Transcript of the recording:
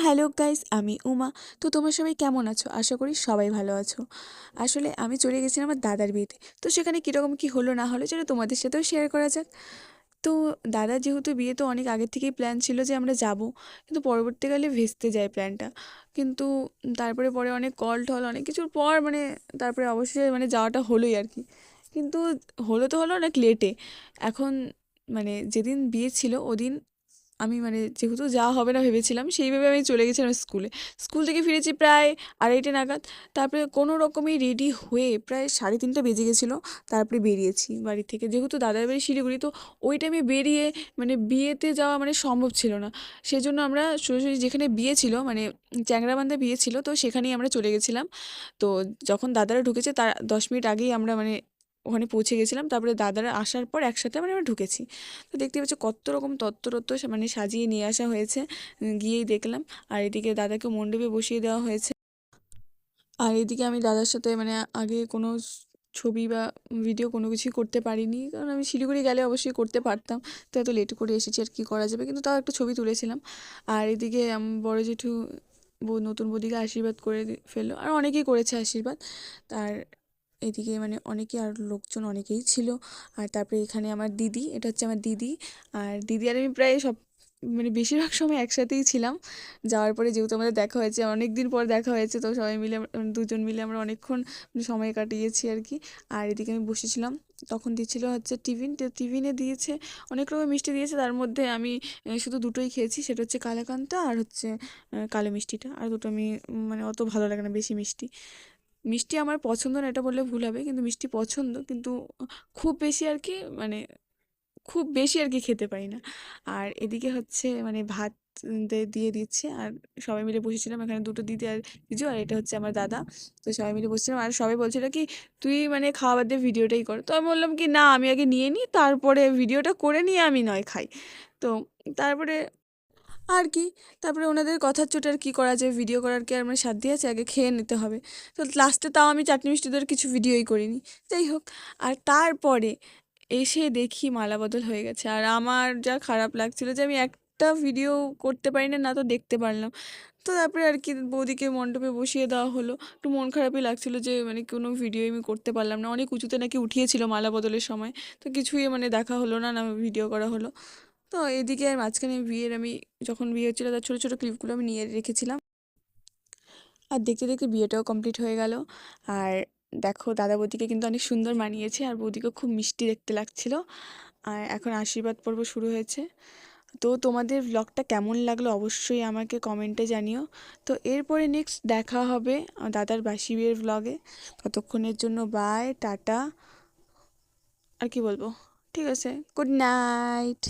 Hello guys, আমি উমা। তো তোমরা সবাই কেমন আছো? আশা করি সবাই ভালো আছো। আসলে আমি চলে গেছিলাম আমার দাদার বিয়েতে। তো সেখানে কীরকম কী হলো না হলো সেটা তোমাদের সাথেও শেয়ার করা যাক। তো দাদার যেহেতু বিয়ে, তো অনেক আগের থেকেই প্ল্যান ছিল যে আমরা যাব, কিন্তু পরবর্তীকালে ভেস্তে যায় প্ল্যানটা। কিন্তু তারপরে পরে অনেক কল টল অনেক কিছুর পর তারপরে অবশ্যই যাওয়াটা হলোই আর কি। কিন্তু হলো তো হলো অনেক লেটে। এখন যেদিন বিয়ে ছিল ওদিন আমি যেহেতু যাওয়া হবে না ভেবেছিলাম, সেইভাবে আমি চলে গেছিলাম স্কুলে। স্কুল থেকে ফিরেছি প্রায় 2:30 নাগাদ। তারপরে কোনো রকমে রেডি হয়ে প্রায় 3:30 বেজে গেছিলো। তারপরে বেরিয়েছি বাড়ি থেকে, যেহেতু দাদার বাড়ি শিলিগুড়ি। তো ওই টাইমে বেরিয়ে বিয়েতে যাওয়া সম্ভব ছিল না। সেজন্য আমরা সোজাসুজি যেখানে বিয়ে ছিল, চ্যাংরাবান্ধায় বিয়ে ছিল, তো সেখানেই আমরা চলে গেছিলাম। তো যখন দাদারা ঢুকেছে তার 10 মিনিট আগেই আমরা ওখানে পৌঁছে গেছিলাম। তারপরে দাদারা আসার পর একসাথে আমরা ঢুকেছি। তো দেখতে পাচ্ছ কত রকম তত্ত্ব সাজিয়ে নিয়ে আসা হয়েছে। গিয়েই দেখলাম। আর এদিকে দাদাকে মণ্ডপে বসিয়ে দেওয়া হয়েছে। আর এদিকে আমি দাদার সাথে আগে কোনো ছবি বা ভিডিও কোনো কিছুই করতে পারিনি, কারণ আমি শিলিগুড়ি গেলে অবশ্যই করতে পারতাম। তো এত লেট করে এসেছি, আর কী করা যাবে, কিন্তু তাও একটা ছবি তুলেছিলাম। আর এদিকে বড় জেঠু নতুন বৌদিকে আশীর্বাদ করে ফেললো, আর অনেকেই করেছে আশীর্বাদ। আর এদিকে অনেকেই, আর লোকজন অনেকেই ছিল। আর তারপরে এখানে আমার দিদি, এটা হচ্ছে আমার দিদি। আর দিদি আর আমি প্রায় সব বেশিরভাগ সময় একসাথেই ছিলাম। যাওয়ার পরে যেহেতু আমাদের দেখা হয়েছে, অনেক দিন পর দেখা হয়েছে, তো সবাই মিলে দুজন মিলে আমরা অনেকক্ষণ সময় কাটিয়েছি আর কি। আর এদিকে আমি বসেছিলাম, তখন দিচ্ছিল হচ্ছে টিফিন। তো টিফিনে দিয়েছে অনেক রকম মিষ্টি দিয়েছে, তার মধ্যে আমি শুধু দুটোই খেয়েছি, সেটা হচ্ছে কালাকান্তা আর হচ্ছে কালো মিষ্টিটা। আর দুটো আমি অত ভালো লাগে না বেশি মিষ্টি। মিষ্টি আমার পছন্দ না এটা বললে ভুল হবে, কিন্তু মিষ্টি পছন্দ, কিন্তু খুব বেশি আর কি, খুব বেশি আর কি খেতে পারি না। আর এদিকে হচ্ছে ভাত দিয়ে দিচ্ছে, আর সবাই মিলে বসেছিলাম। এখানে দুটো দিদি আর জিজু, আর এটা হচ্ছে আমার দাদা। তো সবাই মিলে বসেছিলাম, আর সবাই বলছিল কি তুই খাওয়া বাদ দিয়ে ভিডিওটাই কর। তো আমি বললাম কি না, আমি আগে নিয়ে নিই, তারপরে ভিডিওটা করে নিয়ে আমি নয় খাই। তো তারপরে আর কি, তারপরে ওনাদের কথার চোটে আর কী করা যায়, ভিডিও করার কি আর সাধ্য আছে, আগে খেয়ে নিতে হবে। তো লাস্টে তাও আমি চাটনি মিষ্টিদের কিছু ভিডিওই করিনি। যাই হোক, আর তারপরে এসে দেখি মালা বদল হয়ে গেছে। আর আমার যা খারাপ লাগছিল যে আমি একটা ভিডিও করতে পারি না, না তো দেখতে পারলাম। তো তারপরে আর কি বৌদিকে মণ্ডপে বসিয়ে দেওয়া হলো। একটু মন খারাপই লাগছিল যে কোনো ভিডিওই আমি করতে পারলাম না। অনেক উঁচুতে নাকি উঠিয়েছিল মালা বদলের সময়, তো কিছুই দেখা হলো না, না ভিডিও করা হলো। তো এদিকে আর মাঝখানে বিয়ের যখন বিয়ে হচ্ছিলো তার ছোটো ছোটো ক্লিপগুলো আমি নিয়ে রেখেছিলাম। আর দেখতে দেখতে বিয়েটাও কমপ্লিট হয়ে গেল। আর দেখো দাদা বৌদিকে কিন্তু অনেক সুন্দর মানিয়েছে, আর বৌদিকে খুব মিষ্টি দেখতে লাগছিল। আর এখন আশীর্বাদ পর্ব শুরু হয়েছে। তো তোমাদের ব্লগটা কেমন লাগলো অবশ্যই আমাকে কমেন্টে জানিও। তো এরপরে নেক্সট দেখা হবে দাদার বাসি বিয়ের ব্লগে। ততক্ষণের জন্য বাই, টাটা। আর কি বলবো, ঠিক আছে, গুড নাইট।